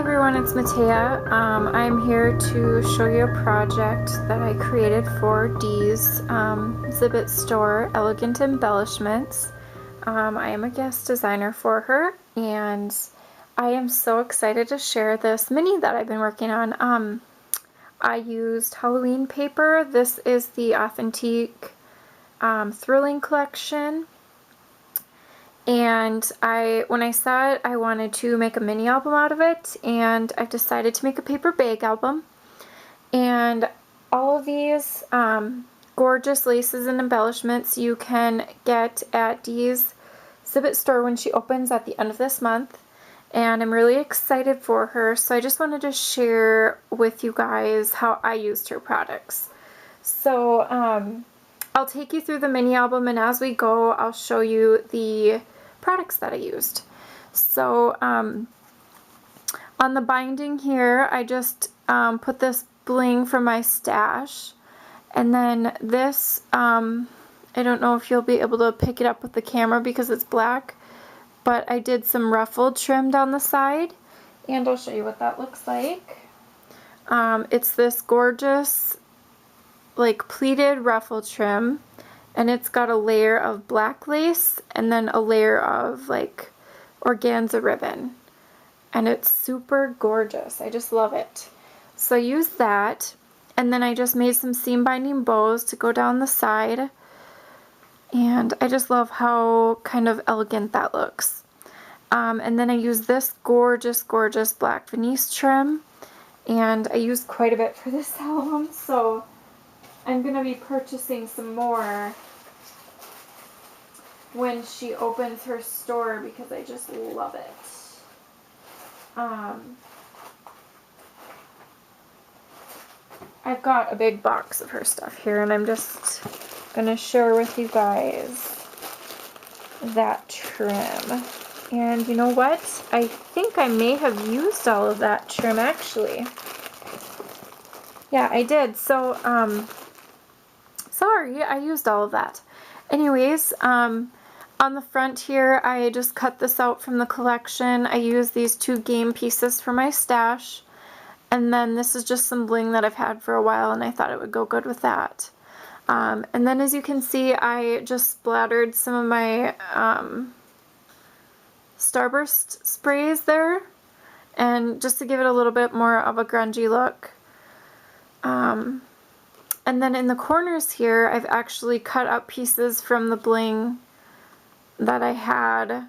everyone, it's Matea. I'm here to show you a project that I created for Dee's Exhibit store, Elegant Embellishments. I am a guest designer for her, and I am so excited to share this mini that I've been working on. I used Halloween paper. This is the Authentique Thrilling collection. And when I saw it, I wanted to make a mini album out of it, and I've decided to make a paper bag album. And all of these gorgeous laces and embellishments you can get at Dee's Exhibit store when she opens at the end of this month. And I'm really excited for her, so I just wanted to share with you guys how I used her products. So I'll take you through the mini album, and as we go, I'll show you the products that I used. So on the binding here, I just put this bling from my stash, and then this, I don't know if you'll be able to pick it up with the camera because it's black, but I did some ruffled trim down the side, and I'll show you what that looks like. It's this gorgeous like pleated ruffle trim, and it's got a layer of black lace and then a layer of like organza ribbon, and it's super gorgeous. I just love it. So I used that, and then I just made some seam binding bows to go down the side, and I just love how kind of elegant that looks. And then I used this gorgeous black Venice trim, and I used quite a bit for this album, so I'm going to be purchasing some more when she opens her store because I just love it. I've got a big box of her stuff here, and I'm just going to share with you guys that trim. And you know what? I think I may have used all of that trim actually. Yeah, I did. So, sorry, I used all of that. Anyways, on the front here, I just cut this out from the collection. I used these 2 game pieces for my stash. And then this is just some bling that I've had for a while, and I thought it would go good with that. And then as you can see, I just splattered some of my Starburst sprays there, and just to give it a little bit more of a grungy look. And then in the corners here, I've actually cut up pieces from the bling that I had.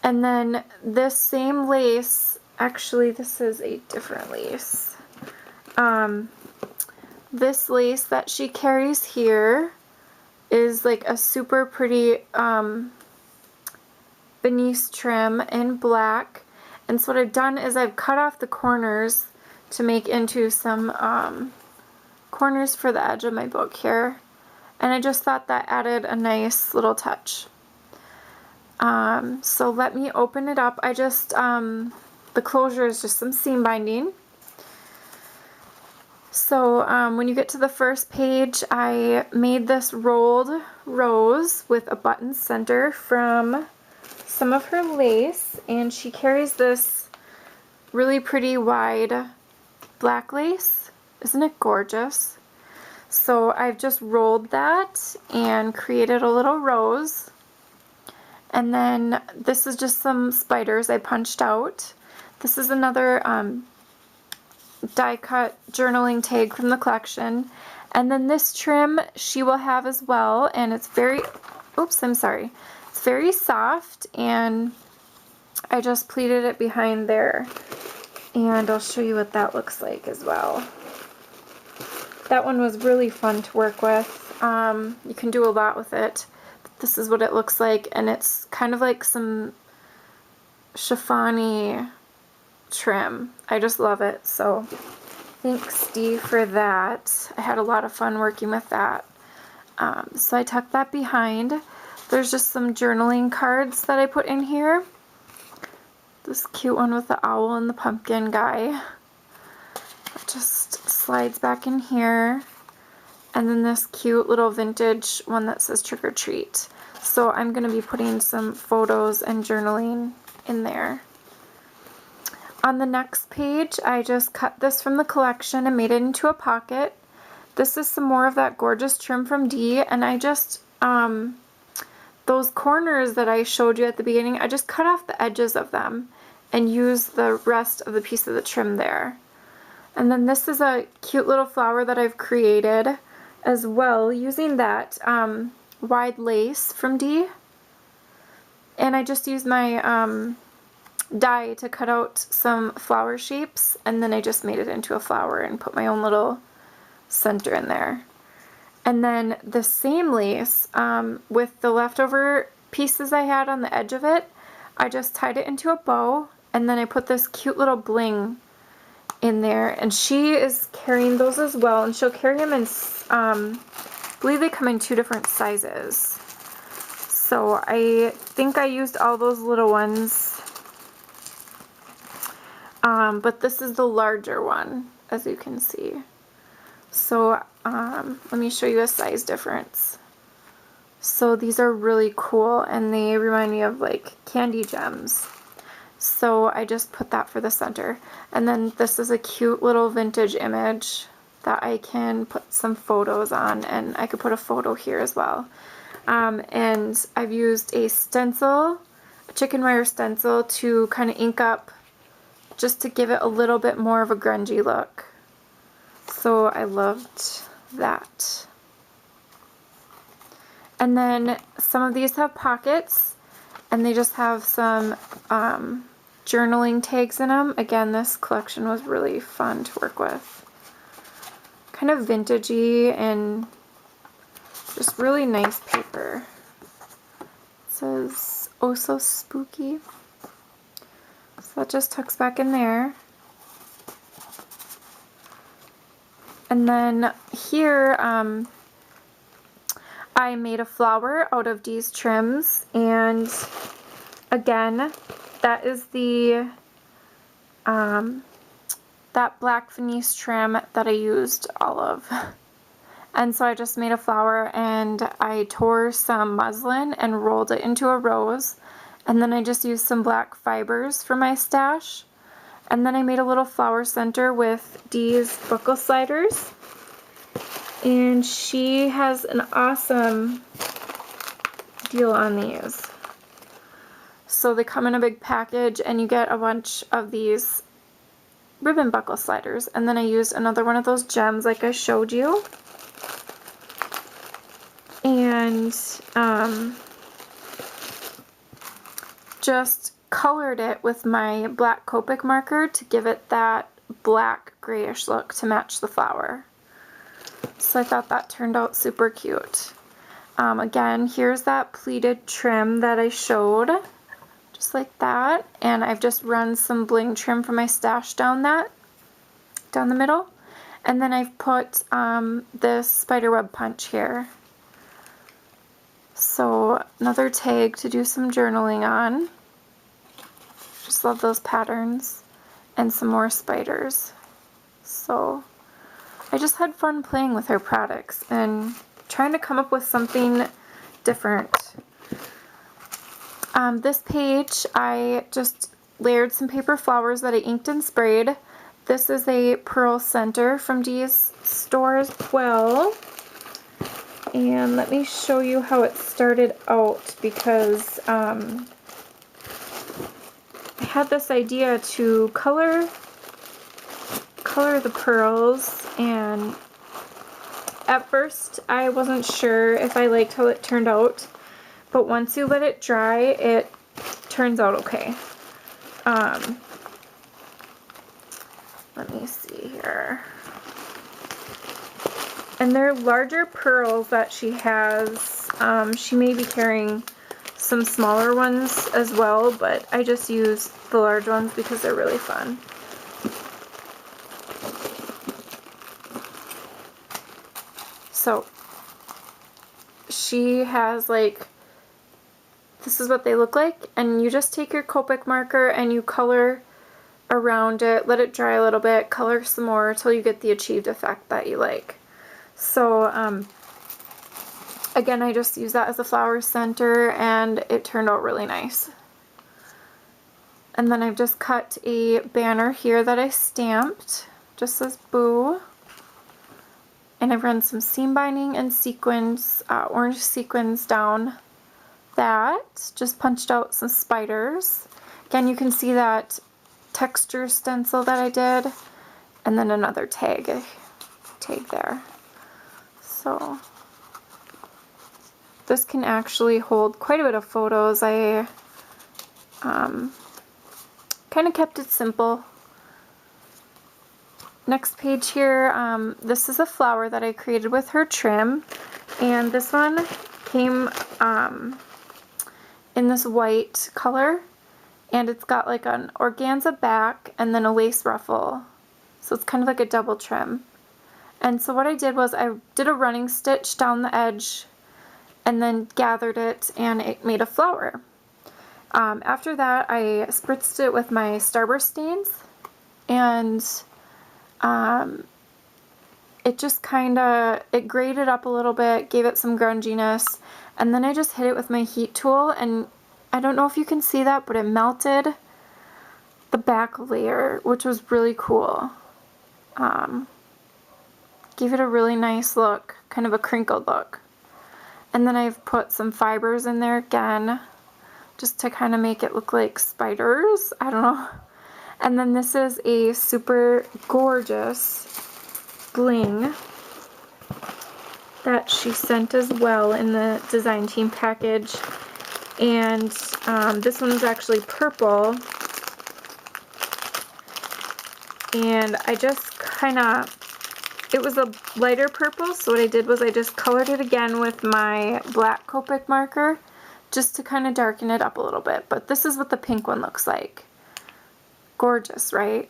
And then this same lace, actually this is a different lace. This lace that she carries here is like a super pretty Venice trim in black. And so what I've done is I've cut off the corners to make into some corners for the edge of my book here, and I just thought that added a nice little touch. So let me open it up. I just the closure is just some seam binding. So when you get to the first page, I made this rolled rose with a button center from some of her lace, and she carries this really pretty wide black lace. Isn't it gorgeous? So I've just rolled that and created a little rose. And then this is just some spiders I punched out. This is another die cut journaling tag from the collection. And then this trim she will have as well, and it's very, oops, I'm sorry. It's very soft, and I just pleated it behind there. And I'll show you what that looks like as well. That one was really fun to work with. You can do a lot with it. This is what it looks like, and it's kind of like some chiffon-y trim. I just love it, so thanks Dee for that. I had a lot of fun working with that. So I tucked that behind. There's just some journaling cards that I put in here. This cute one with the owl and the pumpkin guy. It just slides back in here. And then this cute little vintage one that says trick or treat. So I'm going to be putting some photos and journaling in there. On the next page, I just cut this from the collection and made it into a pocket. This is some more of that gorgeous trim from Dee, and I just, those corners that I showed you at the beginning, I just cut off the edges of them and used the rest of the piece of the trim there. And then this is a cute little flower that I've created as well using that wide lace from Dee. And I just used my die to cut out some flower shapes, and then I just made it into a flower and put my own little center in there. And then the same lace, with the leftover pieces I had on the edge of it, I just tied it into a bow, and then I put this cute little bling in there, and she is carrying those as well, and she'll carry them in, I believe they come in 2 different sizes. So I think I used all those little ones. But this is the larger one, as you can see. So let me show you a size difference. So these are really cool, and they remind me of like candy gems. So I just put that for the center. And then this is a cute little vintage image that I can put some photos on, and I could put a photo here as well. And I've used a stencil, a chicken wire stencil, to kind of ink up just to give it a little bit more of a grungy look. So I loved that. And then some of these have pockets, and they just have some journaling tags in them. Again, this collection was really fun to work with. Kind of vintagey and just really nice paper. It says, "Oh so spooky." So that just tucks back in there. And then here, I made a flower out of these trims, and again, that is the that black Venice trim that I used all of. And so I just made a flower, and I tore some muslin and rolled it into a rose, and then I just used some black fibers for my stash. And then I made a little flower center with Dee's buckle sliders. And she has an awesome deal on these. So they come in a big package, and you get a bunch of these ribbon buckle sliders. And then I used another one of those gems like I showed you. And just colored it with my black Copic marker to give it that black grayish look to match the flower. So I thought that turned out super cute. Again, here's that pleated trim that I showed, just like that. And I've just run some bling trim from my stash down the middle. And then I've put this spiderweb punch here. So another tag to do some journaling on. Just love those patterns, and some more spiders. So I just had fun playing with her products and trying to come up with something different. This page, I just layered some paper flowers that I inked and sprayed. This is a pearl center from Dee's store as well. And let me show you how it started out, because I had this idea to color the pearls, and at first I wasn't sure if I liked how it turned out, but once you let it dry, it turns out okay. Let me see here. And they're larger pearls that she has. She may be carrying some smaller ones as well, but I just use the large ones because they're really fun. So she has, like, this is what they look like, and you just take your Copic marker and you color around it, let it dry a little bit, color some more until you get the achieved effect that you like. So again, I just use that as a flower center, and it turned out really nice. And then I've just cut a banner here that I stamped. Just says Boo. And I've run some seam binding and sequins, orange sequins down that. Just punched out some spiders. Again, you can see that texture stencil that I did. And then another tag there. So this can actually hold quite a bit of photos. I kind of kept it simple. Next page here, this is a flower that I created with her trim, and this one came in this white color, and it's got like an organza back and then a lace ruffle, so it's kind of like a double trim. And so what I did was I did a running stitch down the edge and then gathered it, and it made a flower. After that, I spritzed it with my Starburst stains, and it just it graded up a little bit, gave it some grunginess, and then I just hit it with my heat tool, and I don't know if you can see that, but it melted the back layer, which was really cool. Gave it a really nice look, kind of a crinkled look. And then I've put some fibers in there again, just to kind of make it look like spiders, I don't know. And then this is a super gorgeous bling that she sent as well in the design team package. And this one's actually purple. And I just it was a lighter purple, so what I did was I just colored it again with my black Copic marker just to kind of darken it up a little bit. But this is what the pink one looks like. Gorgeous, right?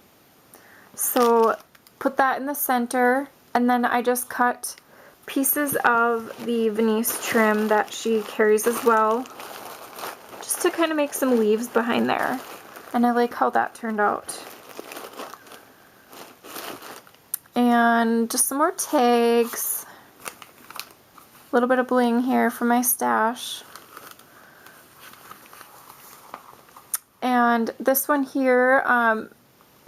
So put that in the center, and then I just cut pieces of the Venice trim that she carries as well, just to kind of make some leaves behind there. And I like how that turned out. And just some more tags. A little bit of bling here for my stash. And this one here, a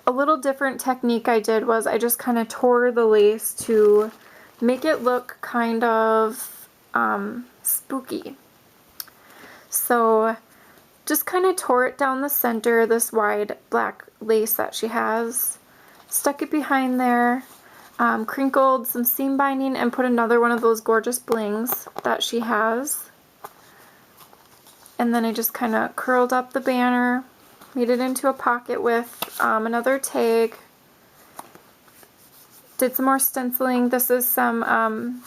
little different technique I did was I just kind of tore the lace to make it look kind of spooky. So just kind of tore it down the center, this wide black lace that she has, stuck it behind there, crinkled some seam binding, and put another one of those gorgeous blings that she has. And then I just kind of curled up the banner, made it into a pocket with another tag, did some more stenciling. This is some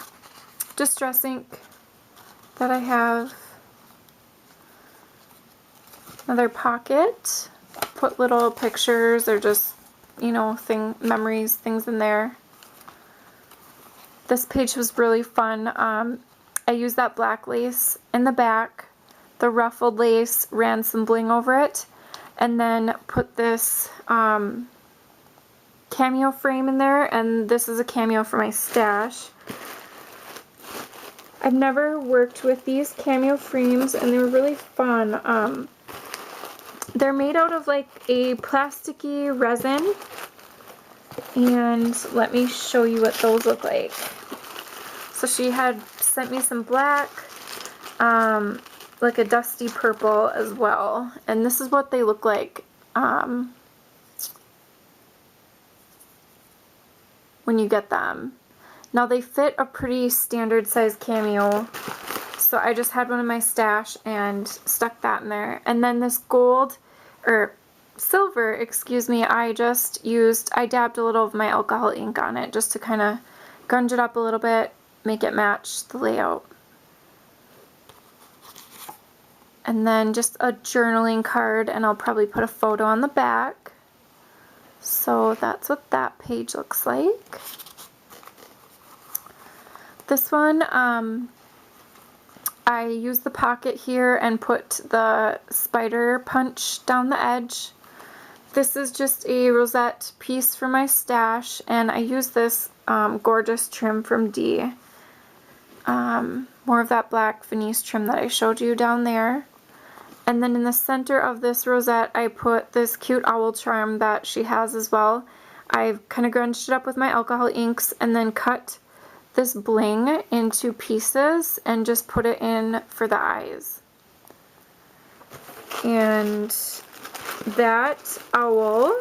distress ink that I have. Another pocket, put little pictures or just, you know, memories, things in there. This page was really fun. I used that black lace in the back. The ruffled lace, ran some bling over it, and then put this cameo frame in there, and this is a cameo for my stash. I've never worked with these cameo frames, and they were really fun. They're made out of like a plasticky resin, and let me show you what those look like. So she had sent me some black, like a dusty purple as well, and this is what they look like when you get them. Now they fit a pretty standard size cameo, so I just had one in my stash and stuck that in there. And then this silver, excuse me, I dabbed a little of my alcohol ink on it just to kind of grunge it up a little bit, make it match the layout. And then just a journaling card, and I'll probably put a photo on the back. So that's what that page looks like. This one, I used the pocket here and put the spider punch down the edge. This is just a rosette piece for my stash, and I used this gorgeous trim from D. More of that black Venice trim that I showed you down there. And then in the center of this rosette, I put this cute owl charm that she has as well. I've kind of grunged it up with my alcohol inks and then cut this bling into pieces and just put it in for the eyes. And that owl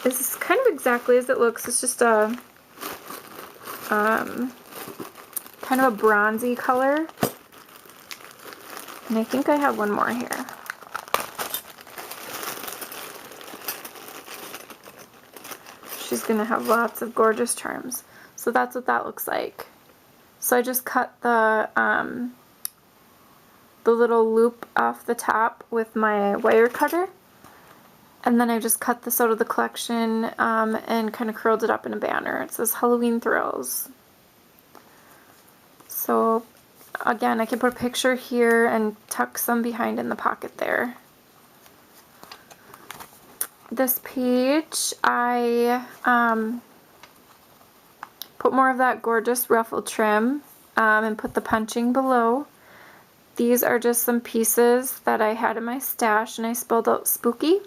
is kind of exactly as it looks. It's just a kind of a bronzy color. And I think I have one more here. She's going to have lots of gorgeous charms. So that's what that looks like. So I just cut the little loop off the top with my wire cutter. And then I just cut this out of the collection and kind of curled it up in a banner. It says Halloween Thrills. So again, I can put a picture here and tuck some behind in the pocket there. This page, I put more of that gorgeous ruffle trim and put the punching below. These are just some pieces that I had in my stash, and I spelled out spooky.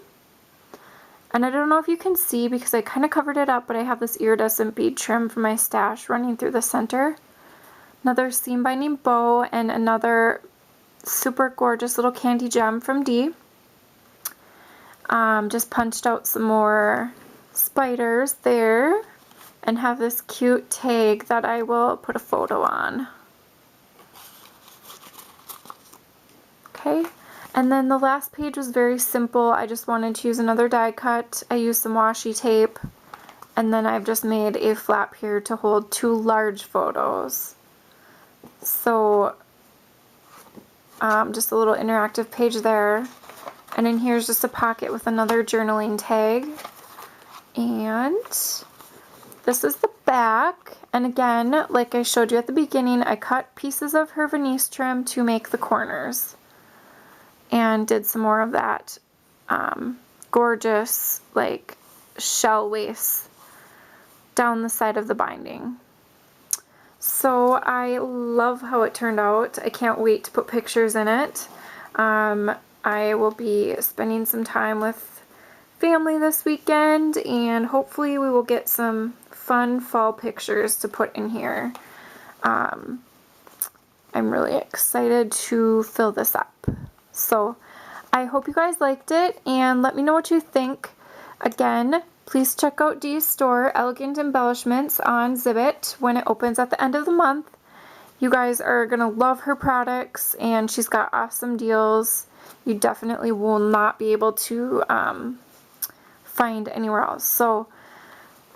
And I don't know if you can see because I kind of covered it up, but I have this iridescent bead trim from my stash running through the center. Another seam binding bow and another super gorgeous little candy gem from Dee. Just punched out some more spiders there and have this cute tag that I will put a photo on. Okay, and then the last page was very simple. I just wanted to use another die cut. I used some washi tape, and then I've just made a flap here to hold 2 large photos. So just a little interactive page there. And then here's just a pocket with another journaling tag. And this is the back. And again, like I showed you at the beginning, I cut pieces of her Venice trim to make the corners. And did some more of that gorgeous like shell lace down the side of the binding. So I love how it turned out. I can't wait to put pictures in it. I will be spending some time with family this weekend, and hopefully we will get some fun fall pictures to put in here. I'm really excited to fill this up. So I hope you guys liked it, and let me know what you think. Again, please check out Dee's store, Elegant Embellishments, on Zibbit when it opens at the end of the month. You guys are going to love her products, and she's got awesome deals. You definitely will not be able to find anywhere else. So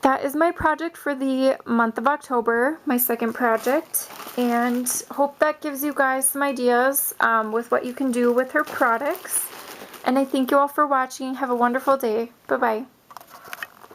that is my project for the month of October, my second project, and hope that gives you guys some ideas with what you can do with her products. And I thank you all for watching. Have a wonderful day. Bye-bye.